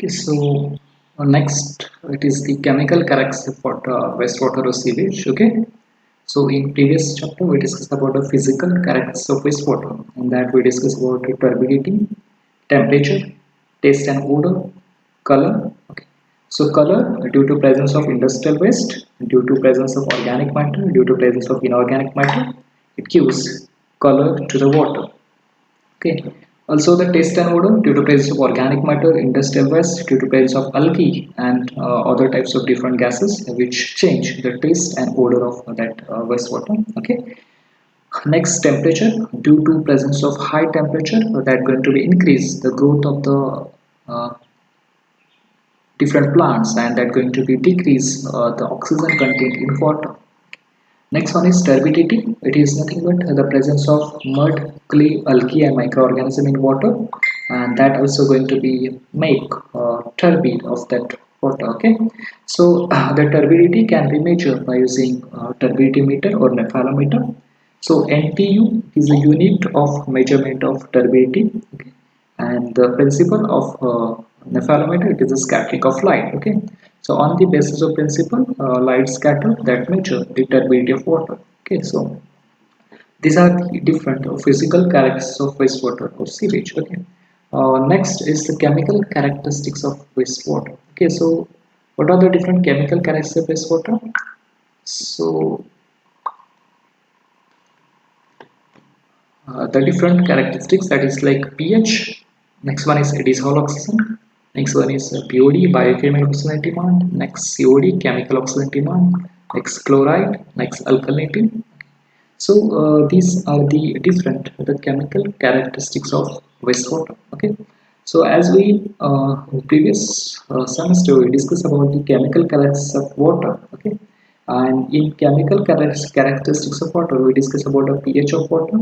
Okay, so next it is the chemical characteristics for wastewater or sewage. Okay, so in previous chapter we discussed about the physical characteristics of wastewater. In that we discussed about the turbidity, temperature, taste and odor, color. Okay, so color due to presence of industrial waste, due to presence of organic matter, due to presence of inorganic matter, it gives color to the water. Okay. Also, the taste and odor due to presence of organic matter, industrial waste, due to presence of algae and other types of different gases which change the taste and odor of that wastewater. Okay. Next, temperature due to presence of high temperature that going to be increase the growth of the different plants and that going to be decrease the oxygen content in water. Next one is turbidity. It is nothing but the presence of mud, clay, algae and microorganism in water, and that also going to be make turbid of that water. Okay, so the turbidity can be measured by using turbidity meter or nephalometer. So NTU is a unit of measurement of turbidity. Okay, and the principle of nephalometer, it is a scattering of light. Okay, so on the basis of principle, light scatter that measure the turbidity of water. Okay, so these are the different physical characteristics of wastewater or sewage. Okay, next is the chemical characteristics of wastewater. Okay, so what are the different chemical characteristics of wastewater? So the different characteristics, that is like pH. Next one is dissolved oxygen. Next one is BOD, biochemical oxygen demand. Next COD, chemical oxygen demand. Next chloride. Next alkalinity. So these are the different the chemical characteristics of wastewater. Okay. So as we in previous semester we discussed about the chemical characteristics of water. Okay. And in chemical characteristics of water, we discuss about the pH of water.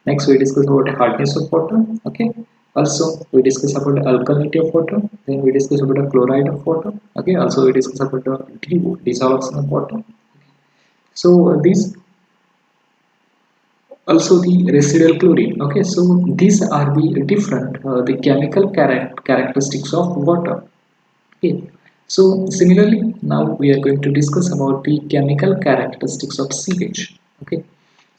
Next, we discuss about the hardness of water. Okay. Also, we discuss about the alkalinity of water. Then we discuss about the chloride of water. Okay. Also, we discuss about the dissolved of water. So these also the residual chlorine. Okay. So these are the different the chemical characteristics of water. Okay. So similarly, now we are going to discuss about the chemical characteristics of sewage. Okay.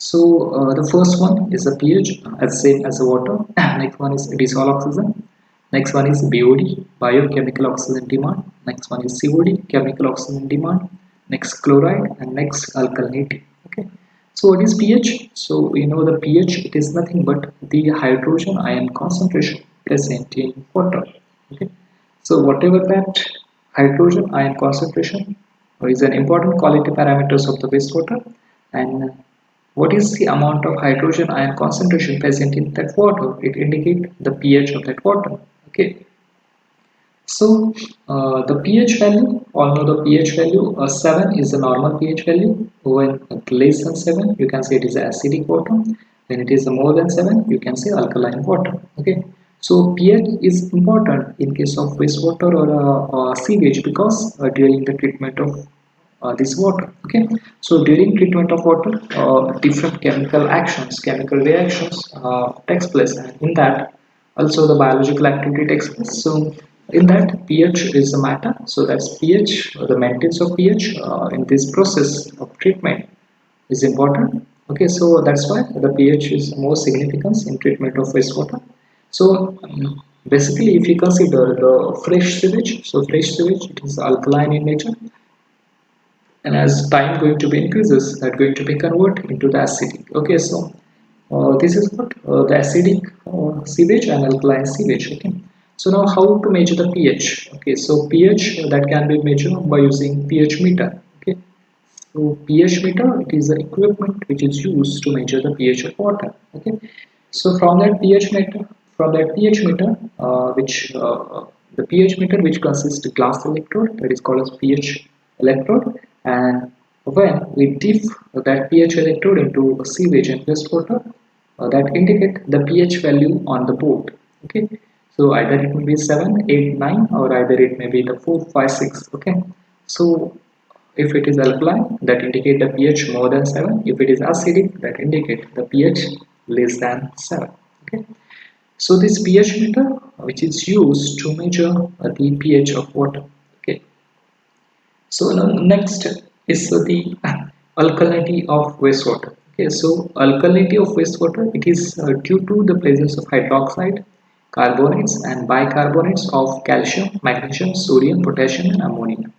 So the first one is the pH, as same as the water. Next one is dissolved oxygen. Next one is BOD, biochemical oxygen demand. Next one is COD, chemical oxygen demand. Next chloride and next alkalinity. Okay. So what is pH? So we know the pH, it is nothing but the hydrogen ion concentration present in water. Okay. So whatever that hydrogen ion concentration is an important quality parameters of the wastewater, and what is the amount of hydrogen ion concentration present in that water? It indicates the pH of that water. Okay. So the pH value, all know the pH value, 7 is the normal pH value. When less than 7, you can say it is acidic water. When it is more than 7, you can say alkaline water. Okay. So pH is important in case of wastewater or sewage because during the treatment of this water. Okay. So during treatment of water, different chemical actions, chemical reactions takes place. And in that, also the biological activity takes place. So in that, pH is the matter. So that's pH, the maintenance of pH in this process of treatment is important. Okay, so that's why the pH is more significance in treatment of wastewater. So basically, if you consider the fresh sewage, so fresh sewage, it is alkaline in nature, and as time going to be increases, that going to be converted into the acidic. Okay, so this is what the acidic sewage and alkaline sewage. Okay, so now how to measure the pH? Okay, so pH that can be measured by using pH meter. Okay, so pH meter, it is the equipment which is used to measure the pH of water. Okay, so from that pH meter, which the pH meter which consists of glass electrode, that is called as pH electrode, and when we dip that pH electrode into a sewage and wastewater, that indicate the pH value on the board. Okay, so either it may be 7, 8, 9, or either it may be the 4, 5, 6. Okay, so if it is alkaline, that indicate the pH more than 7. If it is acidic, that indicate the pH less than 7. Okay. So this pH meter, which is used to measure the pH of water. Okay. So now next is the alkalinity of wastewater. Okay, so alkalinity of wastewater, it is due to the presence of hydroxide, carbonates and bicarbonates of calcium, magnesium, sodium, potassium and ammonia.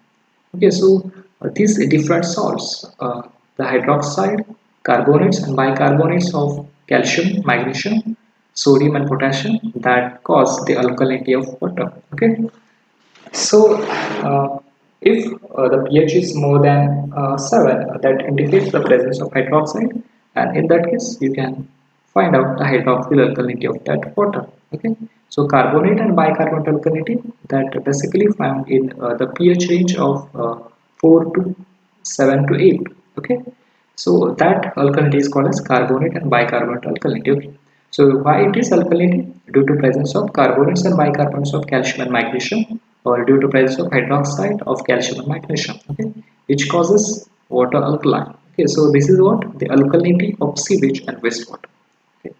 Okay, so these different salts, the hydroxide, carbonates and bicarbonates of calcium, magnesium, sodium and potassium, that cause the alkalinity of water. Okay, so, if the pH is more than 7, that indicates the presence of hydroxide, and in that case, you can find out the hydroxyl alkalinity of that water. Okay, so carbonate and bicarbonate alkalinity, that basically found in the pH range of 4 to 7 to 8. Okay, so that alkalinity is called as carbonate and bicarbonate alkalinity. Okay. So why it is alkalinity? Due to presence of carbonates and bicarbonates of calcium and magnesium, or due to presence of hydroxide of calcium and magnesium, okay, which causes water alkaline. Okay, so this is what the alkalinity of sewage and wastewater. Okay.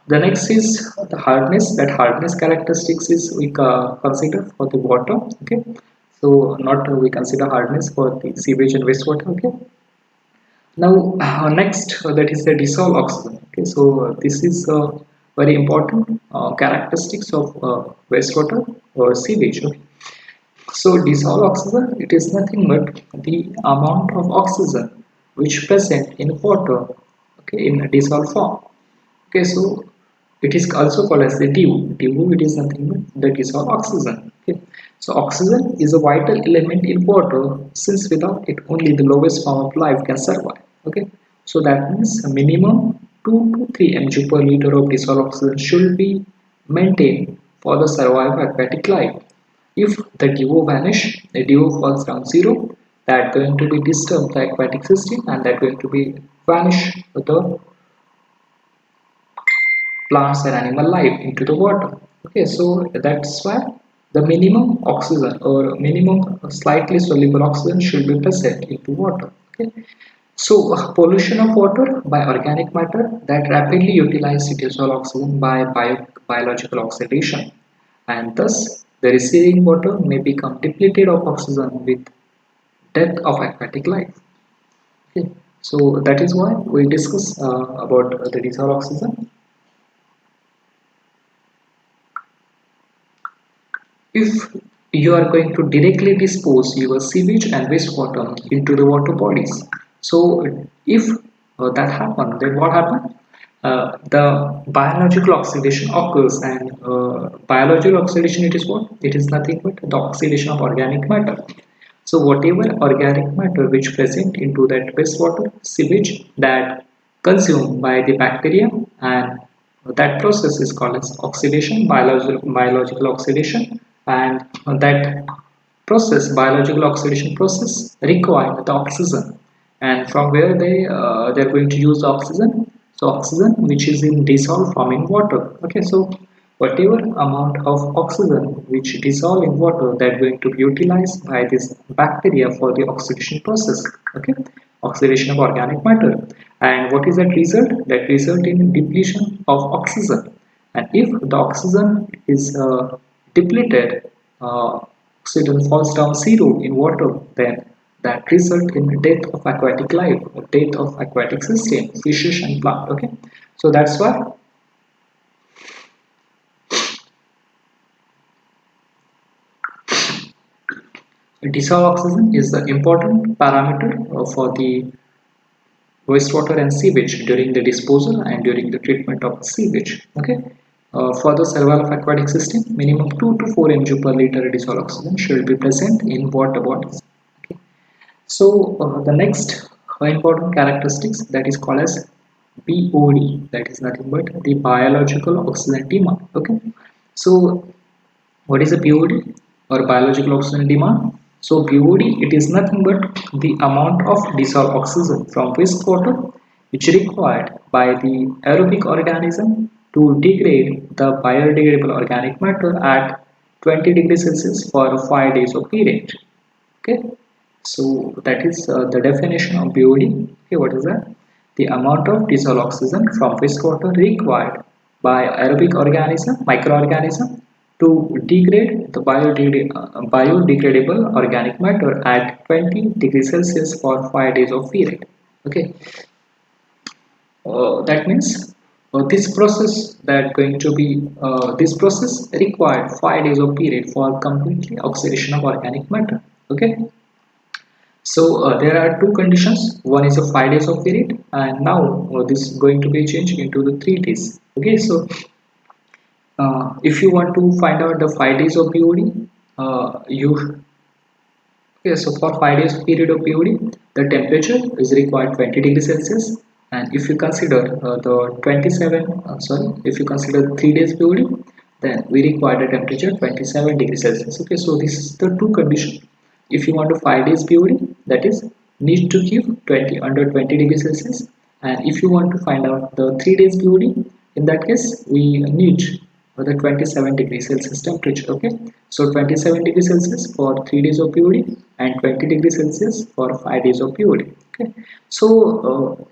The next is the hardness. That hardness characteristics is we consider for the water. Okay, so not we consider hardness for the sewage and wastewater. Okay, now, next, that is the dissolved oxygen. Okay, so this is very important characteristics of wastewater or sewage. Okay. So, dissolved oxygen, it is nothing but the amount of oxygen which present in water, okay, in a dissolved form. Okay, so it is also called as the DO. DO, it is nothing but the dissolved oxygen. Okay, so oxygen is a vital element in water, since without it only the lowest form of life can survive. Okay, so that means a minimum 2 to 3 mg per liter of dissolved oxygen should be maintained for the survival of aquatic life. If the DO vanish, the DO falls down zero, that going to be disturb the aquatic system, and that going to be vanish the plants and animal life into the water. Okay, so that's why the minimum oxygen or minimum slightly soluble oxygen should be present into water. Okay, so pollution of water by organic matter that rapidly utilize dissolved oxygen by biological oxidation, and thus the receiving water may become depleted of oxygen with death of aquatic life. Okay, so that is why we discuss about the dissolved oxygen. If you are going to directly dispose your sewage and wastewater into the water bodies, so if that happen, then what happen? The biological oxidation occurs, and biological oxidation, it is what? It is nothing but the oxidation of organic matter. So whatever organic matter which present into that wastewater sewage, that consumed by the bacteria, and that process is called as oxidation, biological oxidation, and that process, biological oxidation process, require the oxygen, and from where they're going to use oxygen. So oxygen which is in dissolved form in water. Okay, so whatever amount of oxygen which dissolve in water, that going to be utilized by this bacteria for the oxidation process. Okay, oxidation of organic matter, and what is that result? That result in depletion of oxygen, and if the oxygen is depleted, oxygen falls down zero in water, then that result in death of aquatic life, or death of aquatic system, fishes and plant. Okay, so that's why dissolved oxygen is the important parameter for the wastewater and sewage during the disposal and during the treatment of sewage. Okay. For the survival of aquatic system, minimum 2 to 4 mg per liter dissolved oxygen should be present in water bodies. Okay. So the next important characteristics, that is called as BOD, that is nothing but the biological oxygen demand. Okay. So what is a BOD, or biological oxygen demand? So BOD, it is nothing but the amount of dissolved oxygen from wastewater which is required by the aerobic organism to degrade the biodegradable organic matter at 20 degrees Celsius for 5 days of period. Okay, so that is the definition of BOD. Okay, what is that? The amount of dissolved oxygen from wastewater required by aerobic organism, microorganism, to degrade the biodegradable organic matter at 20 degrees Celsius for 5 days of period. Okay, that means this process required 5 days of period for completely oxidation of organic matter. Okay, so there are two conditions. One is a 5 days of period, and now this is going to be changed into the 3 days. Okay, so if you want to find out the 5 days of BOD, you okay, so for 5 days period of BOD, the temperature is required 20 degrees Celsius, and if you consider if you consider 3 days BOD, then we require the temperature 27 degrees Celsius. Okay, so this is the two condition. If you want to 5 days BOD, that is need to keep 20 under 20 degrees Celsius, and if you want to find out the 3 days BOD, in that case we need the 27 degrees Celsius temperature. Okay, so 27 degrees Celsius for 3 days of BOD and 20 degrees Celsius for 5 days of BOD. Okay, so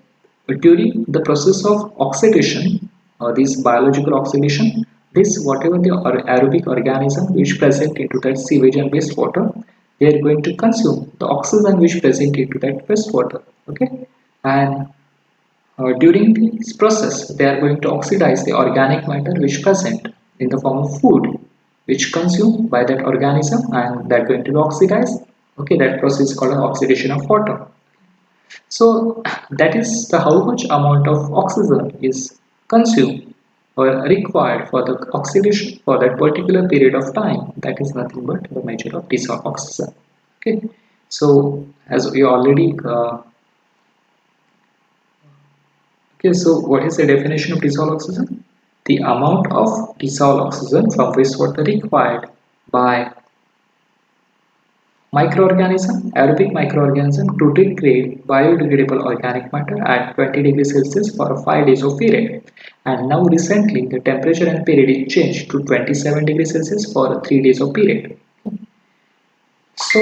during the process of oxidation, this biological oxidation, this whatever the aerobic organism which present into that sewage and wastewater, they are going to consume the oxygen which present into that wastewater. Okay, and during this process, they are going to oxidize the organic matter which present in the form of food, which consumed by that organism, and that going to be oxidized. Okay, that process is called oxidation of water. So that is the how much amount of oxygen is consumed or required for the oxidation for that particular period of time. That is nothing but the measure of dissolved oxygen. Okay, so as we already okay, so what is the definition of dissolved oxygen? The amount of dissolved oxygen from wastewater required by microorganism, aerobic microorganism to degrade biodegradable organic matter at 20 degrees Celsius for 5 days of period. And now recently the temperature and period is changed to 27 degrees Celsius for 3 days of period. So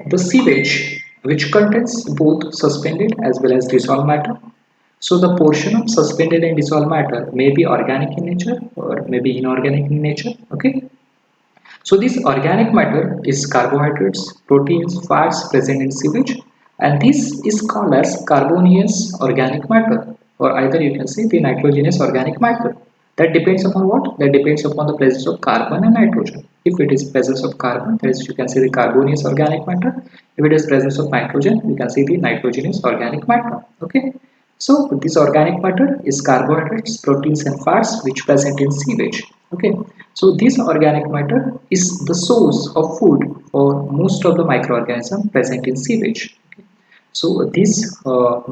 the sewage which contains both suspended as well as dissolved matter. So the portion of suspended and dissolved matter may be organic in nature or may be inorganic in nature. Okay. So this organic matter is carbohydrates, proteins, fats present in sewage, and this is called as carbonaceous organic matter, or either you can say the nitrogenous organic matter. That depends upon what? That depends upon the presence of carbon and nitrogen. If it is presence of carbon, that is you can say the carbonaceous organic matter. If it is presence of nitrogen, you can say the nitrogenous organic matter. Okay. So this organic matter is carbohydrates, proteins and fats which present in sewage. Okay. So this organic matter is the source of food for most of the microorganisms present in sewage. Okay. So these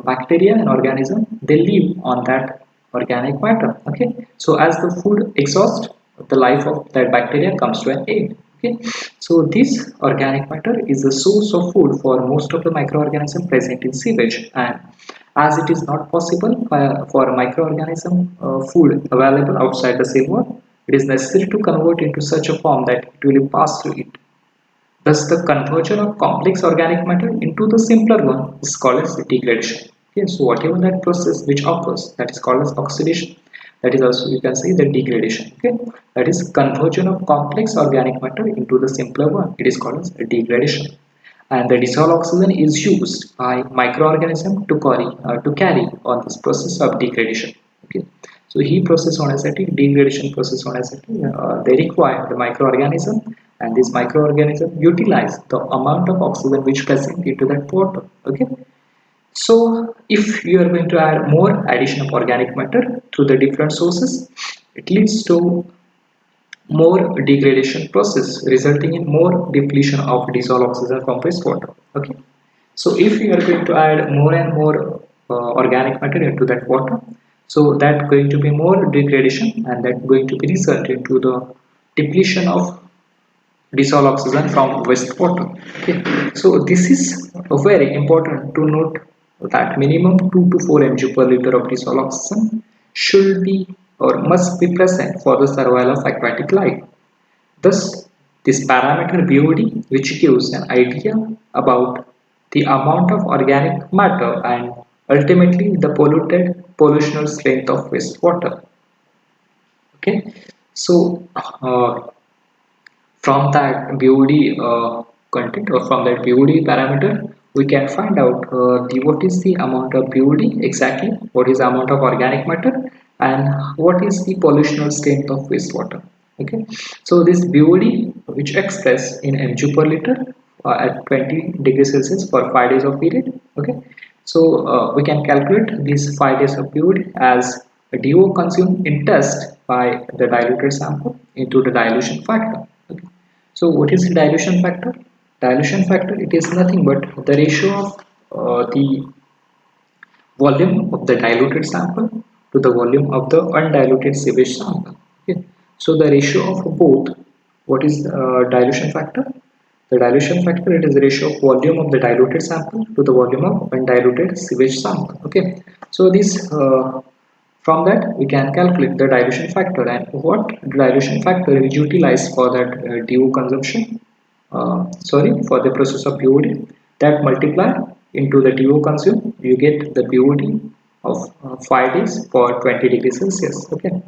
bacteria and organism, they live on that organic matter. Okay. So as the food exhausts, the life of that bacteria comes to an end. Okay. So this organic matter is the source of food for most of the microorganisms present in sewage, and as it is not possible for a microorganism food available outside the seawater, it is necessary to convert into such a form that it will pass through it. Thus, the conversion of complex organic matter into the simpler one is called as degradation. Okay, so whatever that process which occurs, that is called as oxidation. That is also you can say the degradation. Okay, that is conversion of complex organic matter into the simpler one. It is called as degradation. And the dissolved oxygen is used by microorganism to carry on this process of degradation. Okay, so he process होण्यासाठी degradation process होण्यासाठी they require the microorganism, and this microorganism utilize the amount of oxygen which present into that water. Okay, so if you are going to add more addition of organic matter through the different sources, it leads to more degradation process resulting in more depletion of dissolved oxygen from wastewater. Okay, so if you are going to add more and more organic matter into that water, so that going to be more degradation, and that going to be result into the depletion of dissolved oxygen from wastewater. Okay, so this is very important to note that minimum 2 to 4 mg per liter of dissolved oxygen should be or must be present for the survival of aquatic life. Thus, this parameter BOD, which gives an idea about the amount of organic matter and ultimately the pollutional strength of wastewater. Okay, so from that BOD content, or from that BOD parameter, we can find out what is the amount of BOD exactly, what is the amount of organic matter, and what is the pollutional strength of wastewater. Okay, so this BOD, which expressed in mg per liter at 20 degrees Celsius for 5 days of period. Okay, so we can calculate these 5 days of period as a DO consumed in test by the diluted sample into the dilution factor. Okay. So what is the dilution factor? Dilution factor, it is nothing but the ratio of the volume of the diluted sample to the volume of the undiluted sewage sample. Okay. So the ratio of both, what is dilution factor? The dilution factor, it is the ratio of volume of the diluted sample to the volume of undiluted sewage sample. Okay. So this from that we can calculate the dilution factor, and what dilution factor is utilized for that DO consumption. Sorry, for the process of BOD, that multiply into the DO consumed, you get the BOD of 5 days for 20 degrees Celsius. Okay,